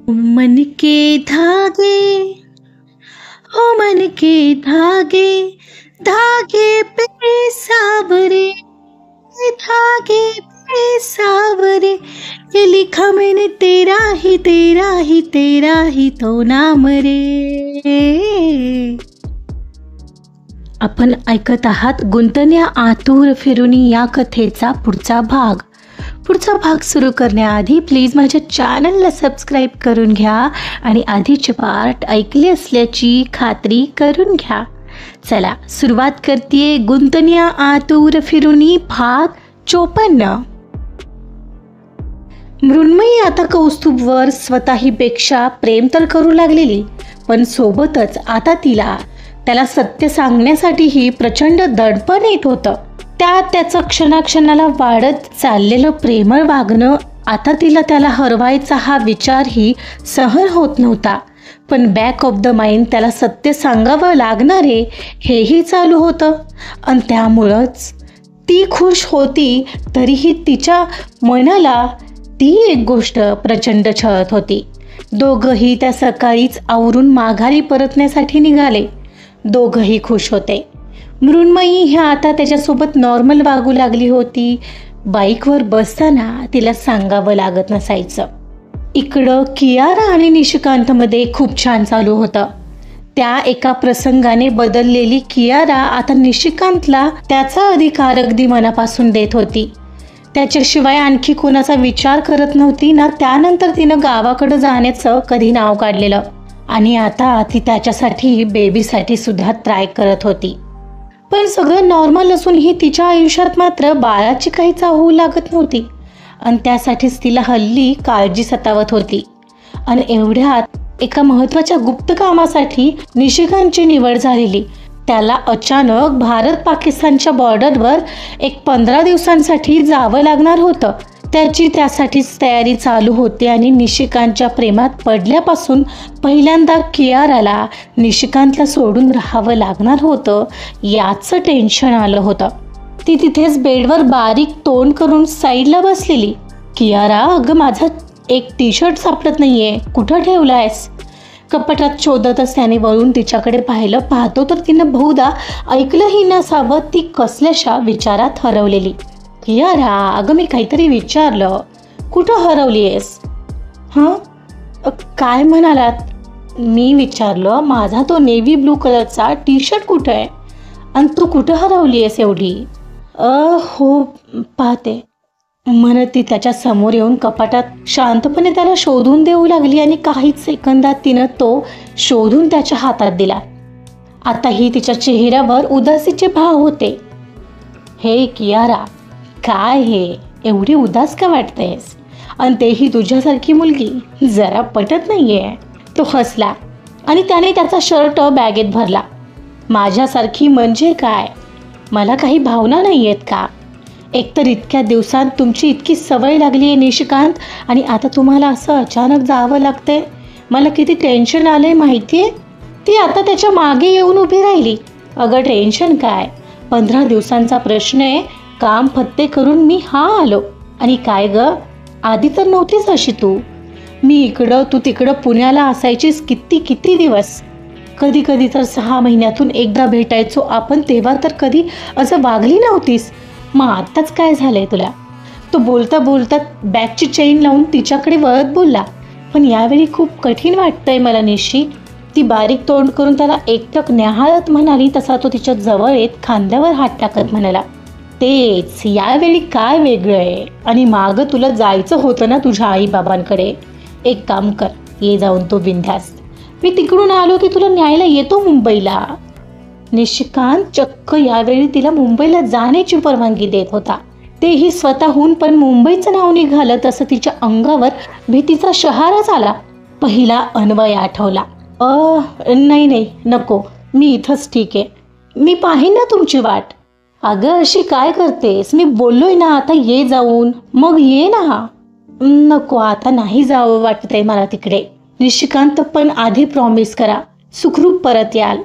मन के धागे, ओ मन के धागे, धागे पे सावरे, धागे पे सावरे, ये लिखा मैंने तेरा ही तेरा ही तेरा ही तो नाम रे. आपण ऐकत आहात गुंतण्या आतुर फिरुनी या कथेचा पुढचा भाग सुरू करण्याआधी प्लीज माझ्या चॅनलला सबस्क्राईब करून घ्या आणि आधीचे पार्ट ऐकले असल्याची खात्री करून घ्या. चला सुरुवात करते गुंतण्या आतुर फिरुनी भाग 54. मृण्मयी आता कौस्तुभवर स्वतःहीपेक्षा प्रेम तर करू लागलेली, पण सोबतच आता त्याला सत्य सांगण्यासाठीही प्रचंड दडपण येत होतं. त्याचं क्षणाक्षणाला वाढत चाललेलं प्रेमळ वागणं आता त्याला हरवायचा हा विचारही सहन होत नव्हता. पण बॅक ऑफ द माइंड त्याला सत्य सांगावं लागणारे हेही चालू होतं. आणि त्यामुळंच ती खुश होती तरीही तिच्या मनाला ती एक गोष्ट प्रचंड छळत होती. दोघंही त्या सकाळीच आवरून माघारी परतण्यासाठी निघाले. दोघंही खुश होते. मृण्मयी ह्या आता त्याच्यासोबत नॉर्मल वागू लागली होती. बाईकवर बसताना तिला सांगावं लागत नसायचं. इकडं कियारा आणि निशिकांतमध्ये खूप छान चालू होतं. त्या एका प्रसंगाने बदललेली कियारा आता निशिकांतला त्याचा अधिकार अगदी मनापासून देत होती. त्याच्याशिवाय आणखी कोणाचा विचार करत नव्हती ना. त्यानंतर तिनं गावाकडं जाण्याचं कधी नाव काढलेलं आणि आता ती त्याच्यासाठी बेबीसाठी सुद्धा ट्राय करत होती. पण सगळं नॉर्मल असूनही तिच्या आयुष्यात मात्र बाळाची काही चाहूल होऊ लागत नव्हती आणि त्यासाठीच तिला हल्ली काळजी सतावत होती. आणि एवढ्यात एका महत्त्वाच्या गुप्त कामासाठी निशिकांतची निवड झालेली. त्याला अचानक भारत पाकिस्तानच्या बॉर्डरवर एक 15 दिवसांसाठी जावं लागणार होतं. त्यासाठीच तयारी चालू होती आणि निशिकांतच्या प्रेमात पडल्यापासून पहिल्यांदा कियाराला निशिकांतला सोडून राहावं लागणार होतं याचं टेन्शन आलं होतं. ती तिथेच बेडवर बारीक तोंड करून साईडला बसलेली. कियारा, अगं माझा एक टी-शर्ट सापडत नाहीये, कुठं ठेवलायस? कपाटात शोधतच त्याने वळून तिच्याकडे पाहतो तर तिनं बहुधा ऐकलंही नसावं. ती कसल्याशा विचारात हरवलेली. कियारा, अगं मी काहीतरी विचारलं, कुठं हरवली आहेस? काय म्हणालात? मी विचारलं माझा तो नेव्ही ब्लू कलरचा टी-शर्ट कुठं आहे आणि तू कुठं हरवली आहेस एवढी? हो पाहते म्हणत ती त्याच्या समोर येऊन कपाटात शांतपणे त्याला शोधून देऊ लागली आणि काहीच सेकंदात तिनं तो शोधून त्याच्या हातात दिला. आताही तिच्या चेहऱ्यावर उदासीचे भाव होते. हे कियारा, काय हे एवढी उदास का वाटतेस? आणि तेही तुझ्यासारखी मुलगी, जरा पटत नाहीये. तो हसला आणि त्याने त्याचा शर्ट बॅगेत भरला. माझ्यासारखी म्हणजे काय? मला काही भावना नाही आहेत का? एकतर इतक्या दिवसात तुमची इतकी सवय लागली आहे निशिकांत आणि आता तुम्हाला असं अचानक जावं लागतंय. मला किती टेन्शन आलंय माहिती आहे? ती आता त्याच्या मागे येऊन उभी राहिली. अगं टेन्शन काय, 15 दिवसांचा प्रश्न आहे. काम फत्ते करून मी आलो. आणि काय ग, आधी तर नव्हतीच अशी तू. मी इकडं तू तिकडं पुण्याला असायचीस किती दिवस. कधी तर 6 महिन्यातून एकदा भेटायचो आपण, तेव्हा तर कधी असं वागली नव्हतीस. मग आत्ताच काय झालंय तुला? तो बोलता बॅगची चेन लावून तिच्याकडे वळत बोलला. पण यावेळी खूप कठीण वाटतंय मला निशी. ती बारीक तोंड करून त्याला एकटक न्याहाळत म्हणाली. तसा तो तिच्या जवळ येत खांद्यावर हात टाकत म्हणाला, तेच यावेळी काय वेगळं आहे? आणि मागं तुला जायचं होतं ना तुझ्या आईबाबांकडे. एक काम कर, ये जाऊन तो बिनधास्त. मी तिकडून आलो की तुला न्यायला येतो मुंबईला. निशिकांत चक्क यावेळी तिला मुंबईला जाण्याची परवानगी देत होता. तेही स्वतःहून. पण मुंबईचं नाव निघालं तसं तिच्या अंगावर भीतीचा शहाराच आला. पहिला अन्वय आठवला. नाही नको, मी इथंच ठीक आहे. मी पाहीन ना तुमची वाट. अगं अशी काय करतेस? मी बोललोय ना आता ये जाऊन. मग ये ना. नको, आता नाही जावं वाटतंय मला तिकडे. निशिकांत, पण आधी प्रॉमिस करा सुखरूप परत याल.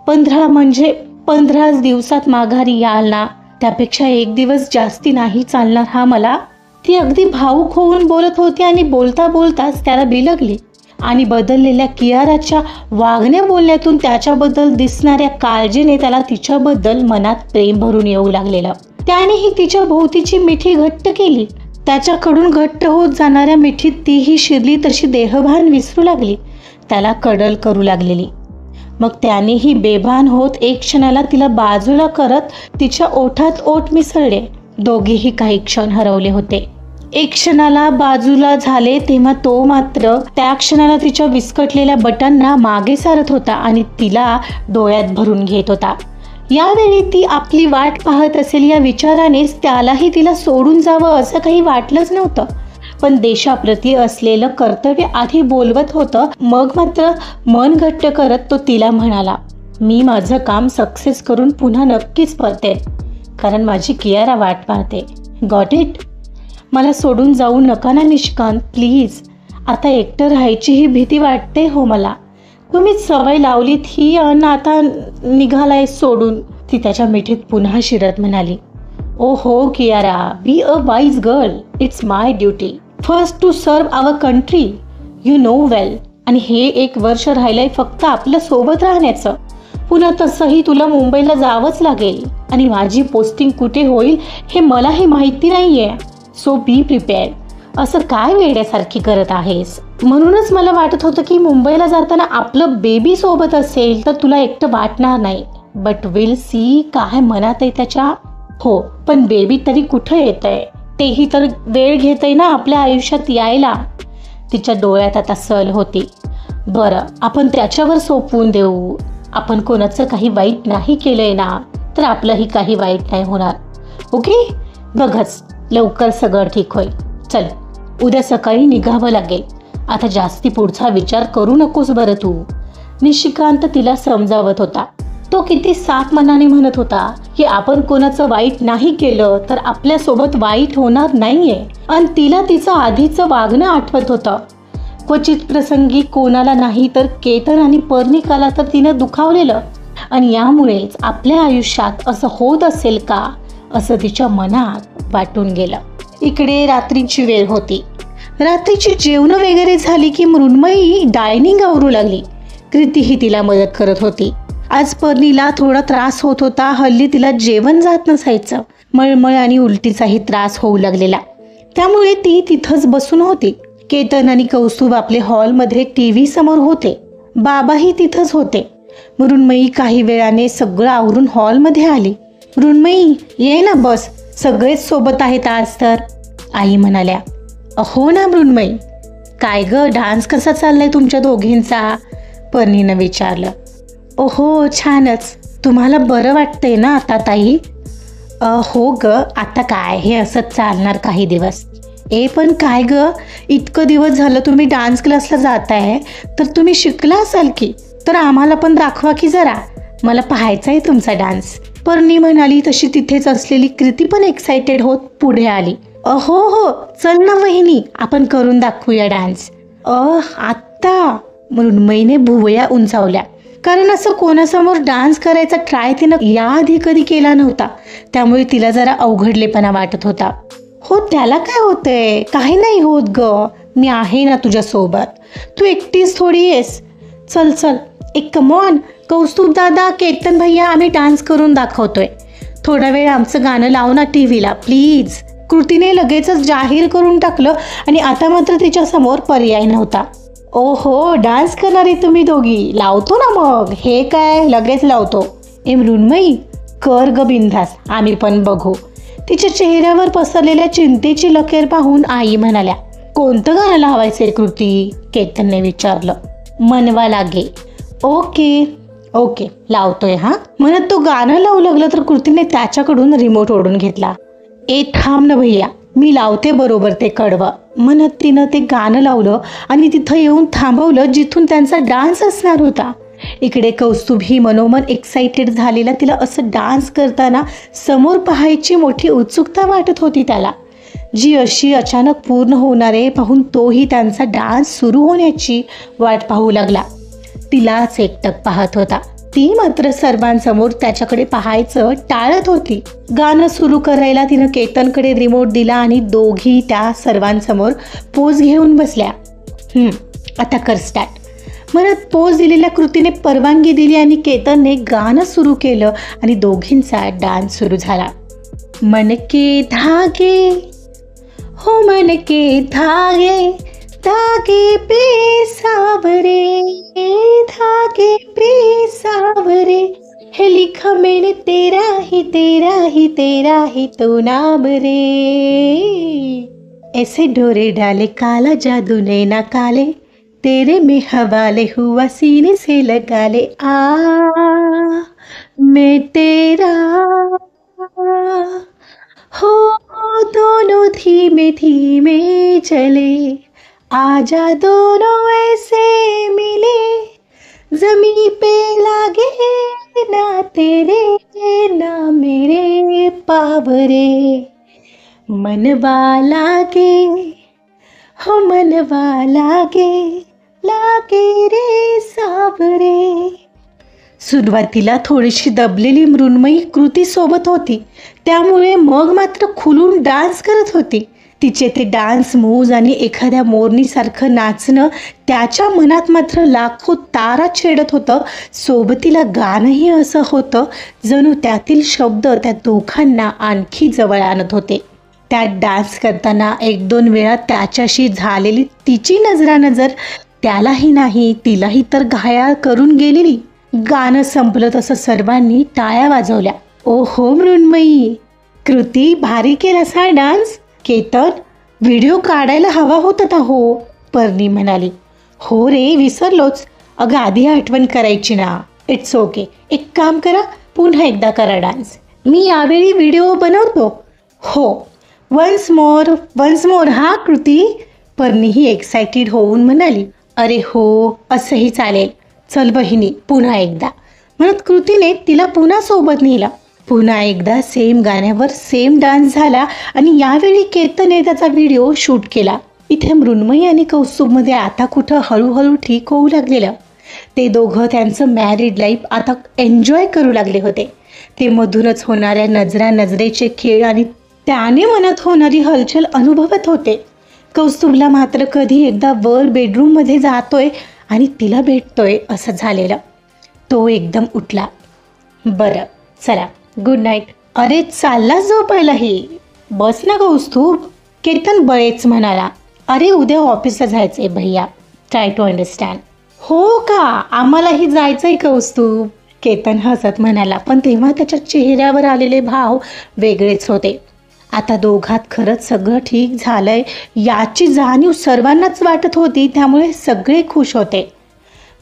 15 दिवसात माघारी याल ना. त्यापेक्षा 1 दिवस जास्ती नाही चालणार हा मला. ती अगदी भावूक होऊन बोलत होती आणि बोलताच त्याला बिलगली. आणि बदललेल्या कियाराच्या वागण्या बोलण्यातून त्याच्याबद्दल दिसणाऱ्या काळजीने त्याला तिच्याबद्दल मनात प्रेम भरून येऊ लागलेलं. त्यानेही तिच्या भोवतीची मिठी घट्ट केली. त्याच्याकडून घट्ट होत जाणाऱ्या मिठीत तीही शिरली तशी देहभान विसरू लागली, त्याला कडल करू लागलेली. मग त्यानेही बेभान होत एक क्षणाला तिला बाजूला करत तिच्या ओठात ओठ मिसळले. दोघेही काही क्षण हरवले होते. एक क्षणाला बाजूला झाले तेव्हा तो मात्र त्या क्षणाला तिच्या विस्कटलेल्या बटांना मागे सारत होता आणि तिला डोळ्यात भरून घेत होता. यावेळी ती आपली वाट पाहत असेल या विचारानेच त्यालाही तिला सोडून जावं असं काही वाटलंच नव्हतं. पण देशाप्रती असलेलं कर्तव्य आधी बोलवत होतं. मग मात्र मन घट्ट करत तो तिला म्हणाला, मी माझं काम सक्सेस करून पुन्हा नक्कीच परतेन, कारण माझी कियारा वाट पाहते. Got it? मला सोडून जाऊ नका ना निष्कांत, प्लीज. आता एकटं राहायचीही भीती वाटते हो मला. तुम्हीच सवय लावलीत ही अन आता निघालाय सोडून. ती त्याच्या मिठीत पुन्हा शिरत म्हणाली, ओ हो Kiara, be a wise girl. It's my duty first to serve our country, you know well. आणि हे 1 वर्ष राहिलंय फक्त आपल्या सोबत राहण्याचं. पुन्हा तसंही तुला मुंबईला जावंच लागेल आणि माझी पोस्टिंग कुठे होईल हे मलाही माहिती नाहीये. सो बी प्रिपेअर्ड. असं काय वेड्यासारखी करत आहेस? म्हणूनच मला वाटत होतं की मुंबईला जाताना आपलं बेबी सोबत असेल तर तुला एकटं वाटणार नाही. बट विल सी काय मनात आहे त्याच्या. हो, पण बेबी तरी कुठं येत आहे? तेही तर वेळ घेत आहे ना आपल्या आयुष्यात यायला. तिच्या डोळ्यात आता सल होती. बरं, आपण त्याच्यावर सोपवून देऊ. आपण कोणाचं काही वाईट नाही केलंय ना, तर आपलंही काही वाईट नाही होणार. ओके? बघच लवकर सगळं ठीक होईल. चल, उद्या सकाळी निघावं लागेल. आता जास्ती पुढचा विचार करू नकोस बरं तू. निशिकांत तिला समजावत होता. तो किती साफ मनाने म्हणत होता की आपण कोणाचं वाईट नाही केलं तर आपल्यासोबत वाईट होणार नाहीये. आणि तिला तिचं आधीचं वागणं आठवत होतं. क्वचित प्रसंगी कोणाला नाही तर केतन आणि पर्णिकाला तर तिनं दुखावलेलं. आणि यामुळेच आपल्या आयुष्यात असं होत असेल का असं तिच्या मनात वाटून गेलं. इकडे रात्रीची वेळ होती. रात्रीची जेवणं वगैरे झाली की मृण्मयी डायनिंग आवरू लागली. कृतीही तिला मदत करत होती. आज पर्णीला थोडा त्रास होत होता. हल्ली तिला जेवण जात नसायचं. मळमळ आणि उलटीचाही त्रास होऊ लागलेला. त्यामुळे ती तिथंच बसून होती. केतन आणि कौस्तुभ आपले हॉलमध्ये टीव्ही समोर होते. बाबाही तिथंच होते. मृण्मयी काही वेळाने सगळं आवरून हॉलमध्ये आली. मृण्मयी, ये ना बस, सगळेच सोबत आहेत आज तर, आई म्हणाल्या. हो ना मृण्मयी. काय ग, डान्स कसा चाललाय तुमच्या दोघींचा? पर्णीनं विचारलं. ओहो, छानच. तुम्हाला बरं वाटतंय ना आता ताई? हो ग, आता काय हे असंच चालणार काही दिवस. पण काय ग, इतकं दिवस झालं तुम्ही डान्स क्लासला जाताय तर तुम्ही शिकला असाल की, तर आम्हाला पण दाखवा की जरा. मला पाहायचा आहे तुमचा डान्स. पर्णी म्हणाली तशी तिथेच असलेली कृती पण एक्साइटेड होत पुढे आली. हो हो, चल ना वहिनी, आपण करून दाखवूया डान्स. आत्ता? मृण्मयीने भुवया उंचावल्या. कारण असं कोणासमोर डान्स करायचा ट्राय तिनं याआधी कधी केला नव्हता. त्यामुळे तिला जरा अवघडलेपणा वाटत होता. हो, त्याला काय होतंय? काही नाही होत ग, मी आहे ना तुझ्यासोबत. तू एकटीच थोडी येस. चल चल, एक कमॉन. कौस्तुभ दादा, केतन भैया, आम्ही डान्स करून दाखवतोय. थोडा वेळ आमचं गाणं लाव ना टीव्हीला प्लीज. कृतीने लगेचच जाहीर करून टाकलं आणि आता मात्र तिच्यासमोर पर्याय नव्हता. ओहो, डान्स करणारे तुम्ही दोघी? लावतो ना मग. हे काय, लगेच लावतो. मृण्मयी, कर ग बिंदास, आम्ही पण बघू. तिच्या चेहऱ्यावर पसरलेल्या चिंतेची लकेर पाहून आई म्हणाल्या. कोणतं गाणं लावायचंय कृती? केतनने विचारलं. मनवा लागे. ओके ओके, लावतोय हा, म्हणत तो गाणं लावू लागलं तर कृतीने त्याच्याकडून रिमोट ओढून घेतला. थांब ना भैया, मी लावते बरोबर ते कडवं, म्हणत तिनं ते गाणं लावलं आणि तिथं येऊन थांबवलं जिथून त्यांचा डान्स असणार होता. इकडे कौस्तुभ ही मनोमन एक्साइटेड झालेला. तिला असं डान्स करताना समोर पाहायची मोठी उत्सुकता वाटत होती त्याला, जी अशी अचानक पूर्ण होणारे पाहून तोही त्यांचा डान्स सुरू होण्याची वाट पाहू लागला. तिलाच एकटक पाहत होता. ती मात्र सर्वांसमोर त्याच्याकडे पाहायचं टाळत होती. गाणं सुरू करायला तिनं केतनकडे रिमोट दिला आणि दोघी त्या सर्वांसमोर पोज घेऊन बसल्या. आता कर स्टार्ट. म्हणत पोज दिलेल्या कृतीने परवानगी दिली आणि केतनने गाणं सुरू केलं आणि दोघींचा डान्स सुरू झाला. मन के धागे हो मन के धागे धागे पे सावरे धागे पे सावरे है लिखा मैंने तेरा ही तेरा ही तेरा ही तो नाम रे. ऐसे डोरे डाले काला जादू नैना काले तेरे में हवाले हुआ सीने से लगा ले. मैं तेरा हो दोनों धीमे धीमे चले आजा दोनों ऐसे मिले जमी पे लागे ना तेरे ना मेरे पावरे. मनवा लागे हो मनवा लागे रे सावरे. सुरुवातीला थोडीशी दबलेली मृण्मयी कृती सोबत होती, त्यामुळे मग मात्र खुलून डान्स करत होती. तिचे ते डान्स मूव्ज आणि एखाद्या मोरणीसारखं नाचणं त्याच्या मनात मात्र लाखो तारा छेडत होतं. सोबतीला गाणंही असं होतं जणू त्यातील शब्द त्या दोघांना आणखी जवळ आणत होते. त्यात डान्स करताना 1-2 वेळा त्याच्याशी झालेली तिची नजरानजर त्यालाही नाही तिलाही तर घायाळ करून गेलेली. गाणं संपलं तसं सर्वांनी टाळ्या वाजवल्या. ओ हो मृण्मयी, कृती भारी केलास हा डान्स. केतन, व्हिडिओ काढायला हवा होता हो, पर्णी म्हणाली. हो रे, विसरलोच. अगं आधी आठवण करायची ना. It's okay. एक काम करा, पुन्हा एकदा करा डान्स. मी यावेळी व्हिडिओ बनवतो. हो, वन्स मोर हा कृती, पर्णीही एक्सायटेड होऊन म्हणाली. अरे हो, असंही चालेल. चल बहिणी, पुन्हा एकदा, म्हणत कृतीने तिला पुन्हा सोबत नेला. पुन्हा एकदा सेम गाण्यावर सेम डान्स झाला आणि यावेळी केतनने त्याचा व्हिडिओ शूट केला. इथे मृण्मयी आणि कौस्तुभमध्ये आता कुठं हळूहळू ठीक होऊ लागलेलं. ते दोघं त्यांचं मॅरिड लाईफ आता एन्जॉय करू लागले होते. ते मधूनच होणाऱ्या नजरेचे खेळ आणि त्याने मनात होणारी हलचल अनुभवत होते. कौस्तुभला मात्र कधी एकदा वर बेडरूममध्ये जातोय आणि तिला भेटतोय असं झालेलं. तो एकदम उठला. बरं चला, गुड नाईट. अरे चालला झोपायलाही. बस ना कौस्तुभ, केतन बळेच म्हणाला. अरे उद्या ऑफिसला जायचंय भैया, ट्राय टू अंडरस्टँड. हो का, आम्हालाही जायचंय कौस्तुभ, केतन हसत म्हणाला. पण तेव्हा त्याच्या चेहऱ्यावर आलेले भाव वेगळेच होते. आता दोघात खरंच सगळं ठीक झालंय याची जाणीव सर्वांनाच वाटत होती, त्यामुळे सगळे खुश होते.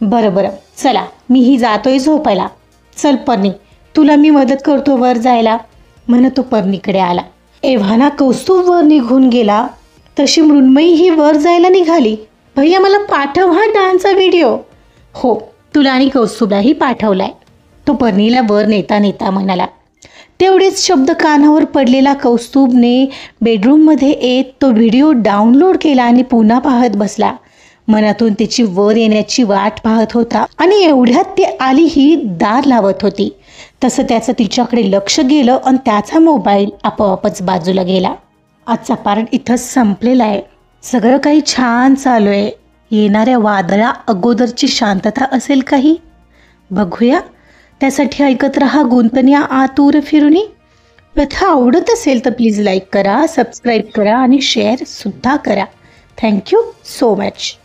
बरं चला, मीही जातोय झोपायला. चल पर्णी, तुला मी मदत करतो वर जायला, म्हणत तो पर्णीकडे आला. एव्हाना कौस्तुभ वर निघून गेला तशी मृण्मयी ही वर जायला निघाली. भैया मला पाठव हा डान्सचा व्हिडिओ. हो, तुला आणि कौस्तुभलाही पाठवलाय, तो पर्णीला वर नेता म्हणाला. तेवढेच शब्द कानावर पडलेला कौस्तुभने बेडरूममध्ये येत तो व्हिडिओ डाउनलोड केला आणि पुन्हा पाहत बसला. मनातून तिची वर येण्याची वाट पाहत होता आणि एवढ्यात ती आली ही दार लावत होती. तसं त्याचं तिच्याकडे लक्ष गेलं आणि त्याचा मोबाईल आपोआपच बाजूला गेला. आजचा पार्ट इथंच संपलेला आहे. सगळं काही छान चालू आहे. येणाऱ्या वादळा अगोदरची शांतता असेल काही, बघूया. त्यासाठी ऐकत रहा गुंतन्या आतुर फिरुनी. कथा आवडत असेल तर प्लीज लाईक करा, सबस्क्राईब करा आणि शेअर सुद्धा करा. Thank you so much.